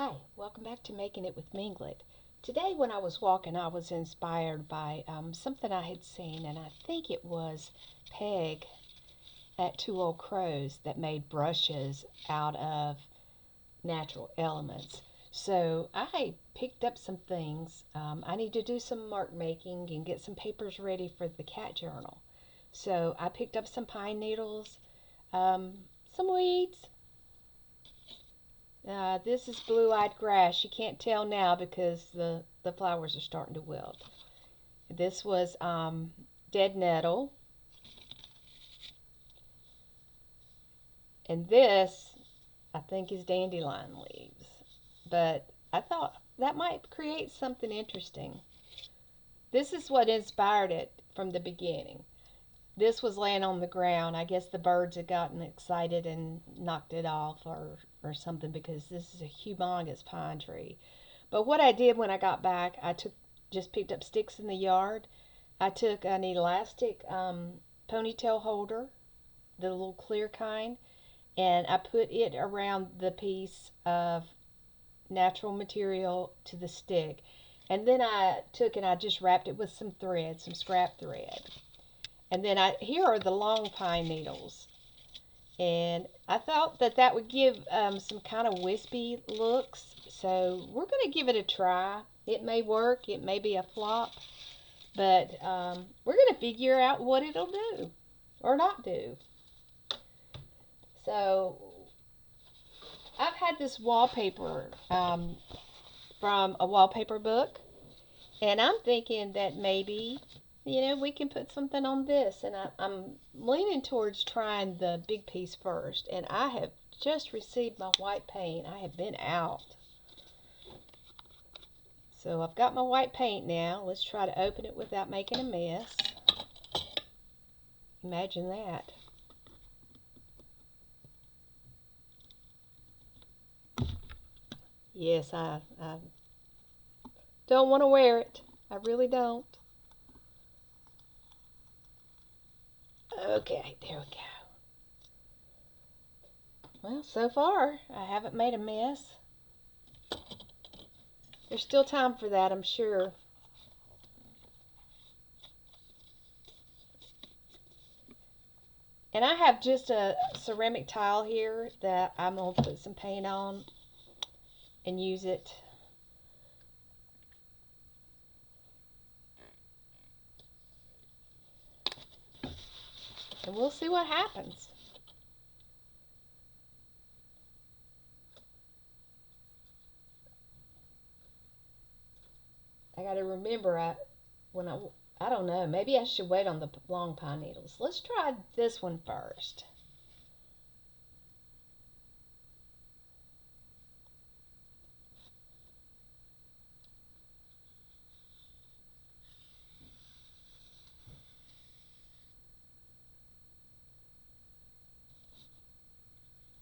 Hi, welcome back to Making It with Minglet. Today, when I was walking, I was inspired by something I had seen, and I think it was Peg at Two Old Crows that made brushes out of natural elements. So I picked up some things. I need to do some mark making and get some papers ready for the cat journal. So I picked up some pine needles, um, some weeds. This is blue-eyed grass. You can't tell now because the flowers are starting to wilt. This was dead nettle. And this, I think, is dandelion leaves. But I thought that might create something interesting. This is what inspired it from the beginning. This was laying on the ground. I guess the birds had gotten excited and knocked it off or something because this is a humongous pine tree. But what I did when I got back, I just picked up sticks in the yard. I took an elastic ponytail holder, the little clear kind, and I put it around the piece of natural material to the stick. And then I took and I just wrapped it with some thread, some scrap thread. And then here are the long pine needles. And I thought that that would give some kind of wispy looks. So we're going to give it a try. It may work, it may be a flop, but we're going to figure out what it'll do or not do. So I've had this wallpaper from a wallpaper book, and I'm thinking that maybe we can put something on this. And I'm leaning towards trying the big piece first. And I have just received my white paint. I have been out. So I've got my white paint now. Let's try to open it without making a mess. Imagine that. Yes, I don't want to wear it. I really don't. Okay, there we go. Well, so far, I haven't made a mess. There's still time for that, I'm sure. And I have just a ceramic tile here that I'm going to put some paint on and use it. And we'll see what happens. I got to remember, I don't know, maybe I should wait on the long pine needles. Let's try this one first.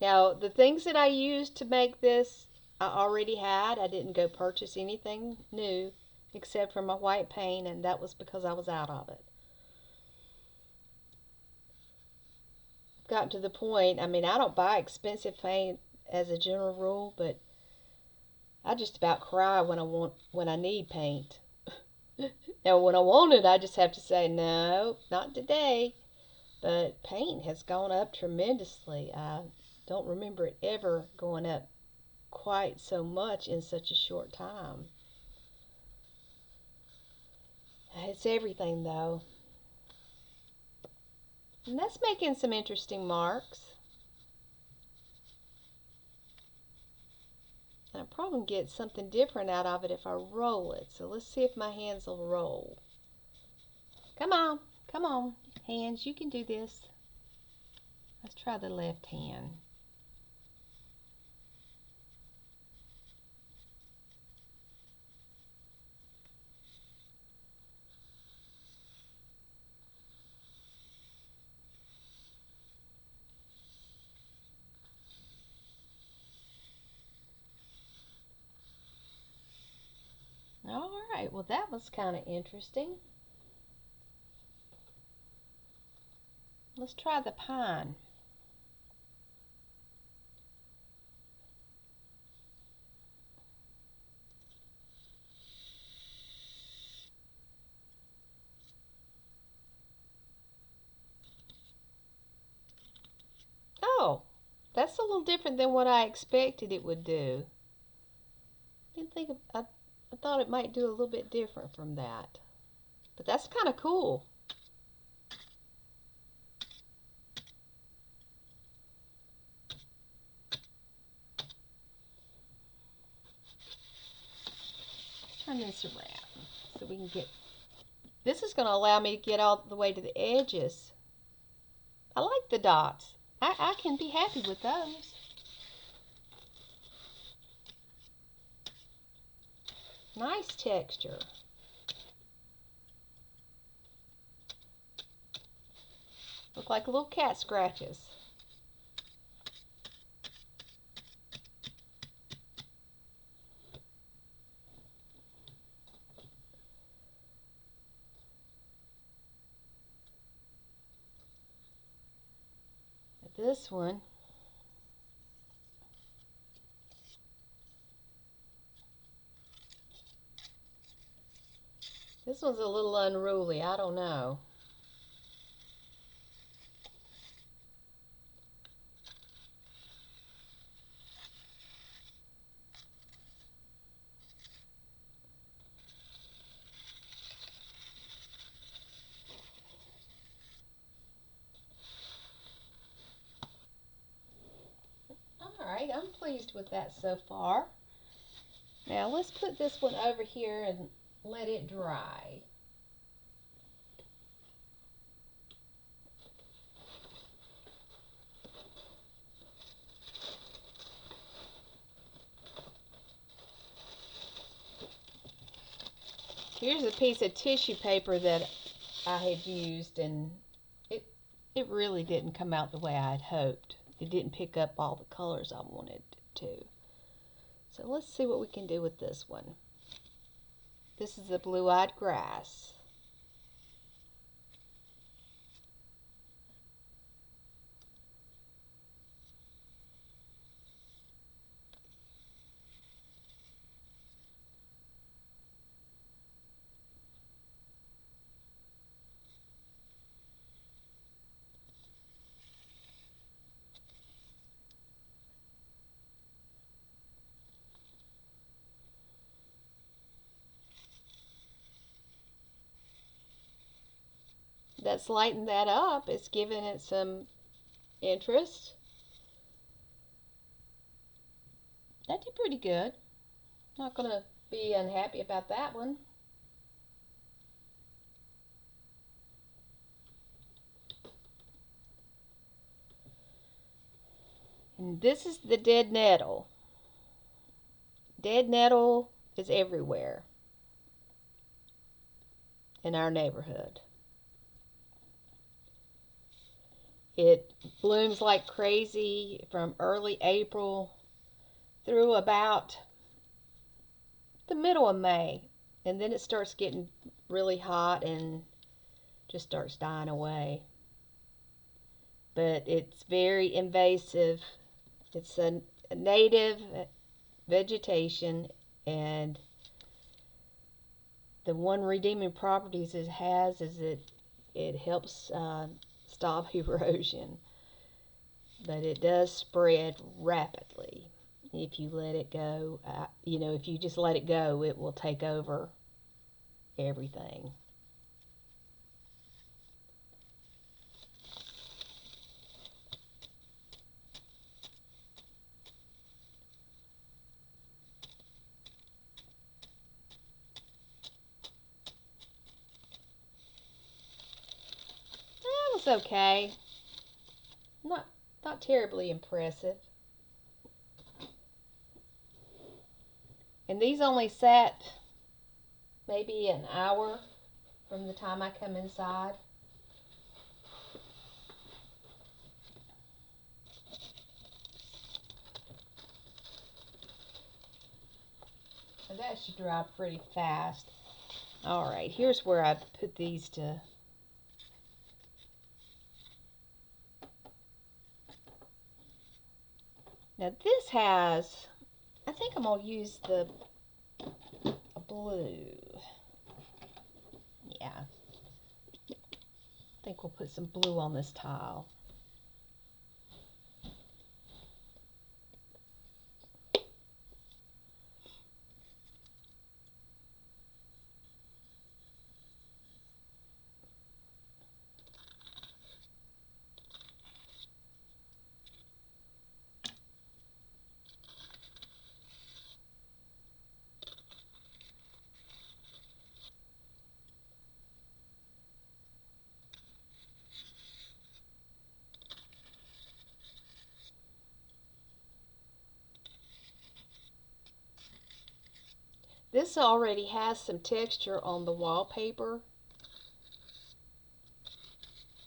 Now, the things that I used to make this, I already had. I didn't go purchase anything new except for my white paint, and that was because I was out of it. Gotten to the point, I mean, I don't buy expensive paint as a general rule, but I just about cry when I need paint. Now, when I want it, I just have to say, no, not today. But paint has gone up tremendously. I don't remember it ever going up quite so much in such a short time. It's everything, though. And that's making some interesting marks. And I'll probably get something different out of it if I roll it. So let's see if my hands will roll. Come on, come on, hands, you can do this. Let's try the left hand. All right, well, that was kind of interesting. Let's try the pine. That's a little different than what I expected it would do. Didn't think I thought it might do a little bit different from that. But that's kind of cool. Turn this around so we can get. This is going to allow me to get all the way to the edges. I like the dots. I can be happy with those. Nice texture. Look like little cat scratches. This one, this one's a little unruly. I don't know. Alright, I'm pleased with that so far. Now let's put this one over here and let it dry. Here's a piece of tissue paper that I had used, and it really didn't come out the way I had hoped. It didn't pick up all the colors I wanted to. So let's see what we can do with this one. This is the blue-eyed grass. That's lightened that up. It's given it some interest. That did pretty good. Not going to be unhappy about that one. And this is the dead nettle. Dead nettle is everywhere in our neighborhood. It blooms like crazy from early April through about the middle of May. And then it starts getting really hot and just starts dying away. But it's very invasive. It's a native vegetation, and the one redeeming properties it has is that it helps stop erosion, but it does spread rapidly if you let it go. If you just let it go, it will take over everything. That was okay. Not terribly impressive. And these only sat maybe an hour from the time I come inside. And that should dry pretty fast. Alright, here's where I put these to. Now this has, I think I'm going to use the blue. Yeah. I think we'll put some blue on this tile. This already has some texture on the wallpaper,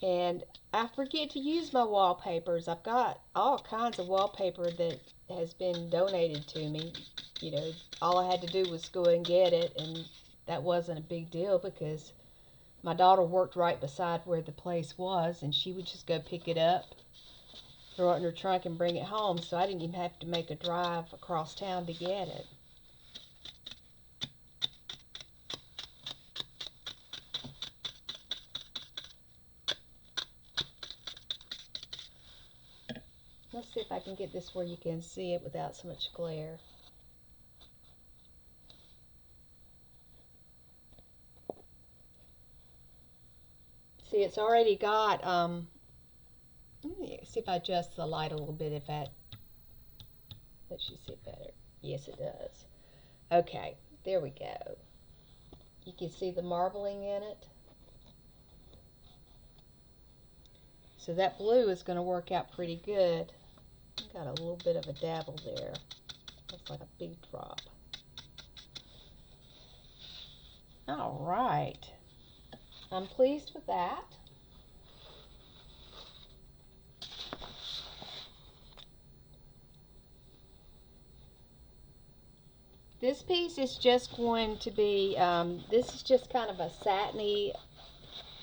and I forget to use my wallpapers. I've got all kinds of wallpaper that has been donated to me. You know, all I had to do was go and get it, and that wasn't a big deal because my daughter worked right beside where the place was, and she would just go pick it up, throw it in her trunk, and bring it home, so I didn't even have to make a drive across town to get it. Let's see if I can get this where you can see it without so much glare. See, it's already got, let me see if I adjust the light a little bit, if that lets you see it better. Yes, it does. Okay, there we go. You can see the marbling in it. So that blue is going to work out pretty good. Got a little bit of a dabble there. Looks like a big drop. All right. I'm pleased with that. This piece is just going to be, this is just kind of a satiny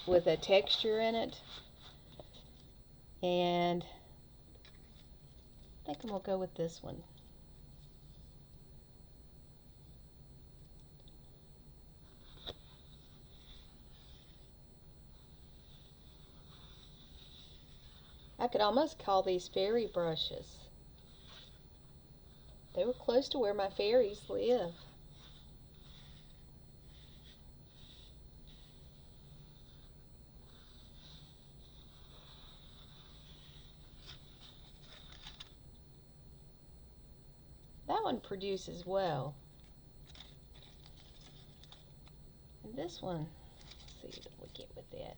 with a texture in it. And I think I'm going to go with this one. I could almost call these fairy brushes. They were close to where my fairies live. That one produces well. And this one, let's see what we get with it.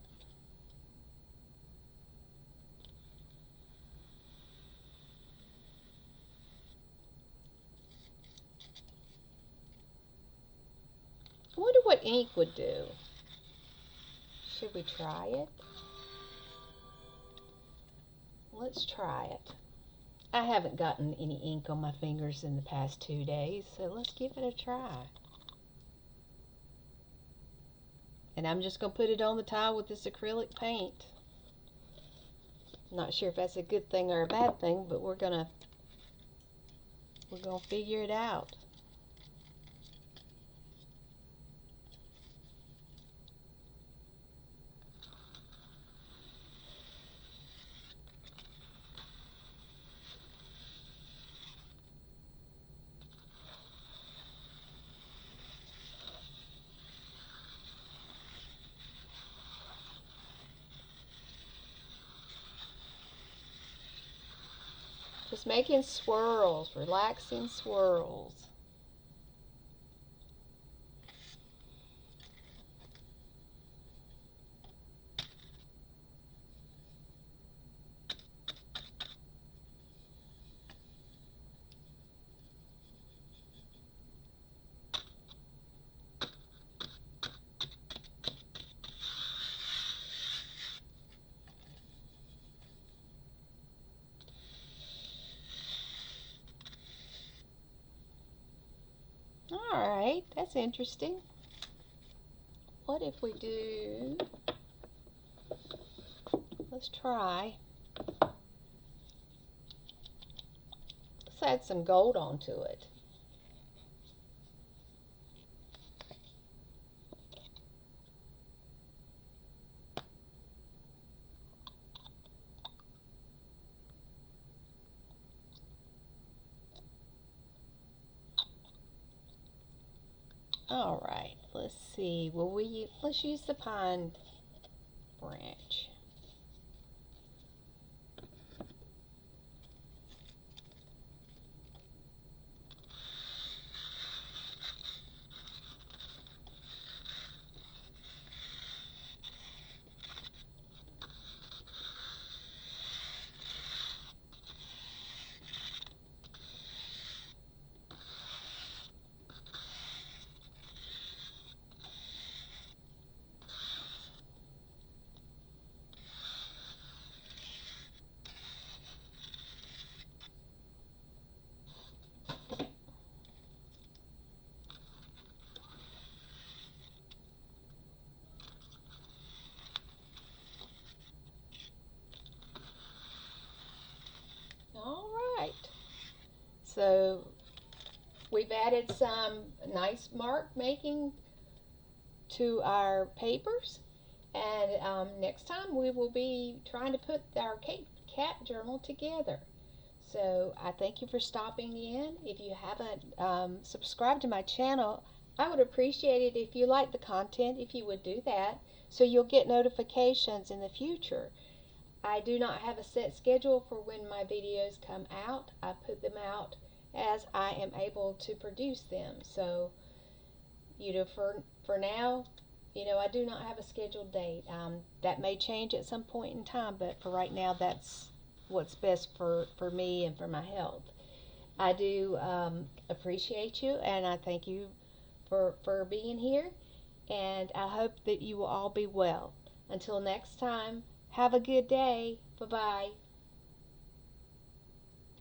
I wonder what ink would do. Should we try it? Let's try it. I haven't gotten any ink on my fingers in the past 2 days, so let's give it a try. And I'm just going to put it on the tile with this acrylic paint. Not sure if that's a good thing or a bad thing, but we're gonna figure it out. Just making swirls, relaxing swirls. Alright, that's interesting. What if we do, let's try, let's add some gold onto it. Alright, let's see, let's use the pine branch. So we've added some nice mark making to our papers, and next time we will be trying to put our cat journal together. So I thank you for stopping in. If you haven't subscribed to my channel, I would appreciate it if you like the content, if you would do that, so you'll get notifications in the future. I do not have a set schedule for when my videos come out. I put them out as I am able to produce them. So, for now, I do not have a scheduled date. That may change at some point in time, but for right now, that's what's best for me and for my health. I do appreciate you, and I thank you for being here, and I hope that you will all be well. Until next time, have a good day. Bye-bye.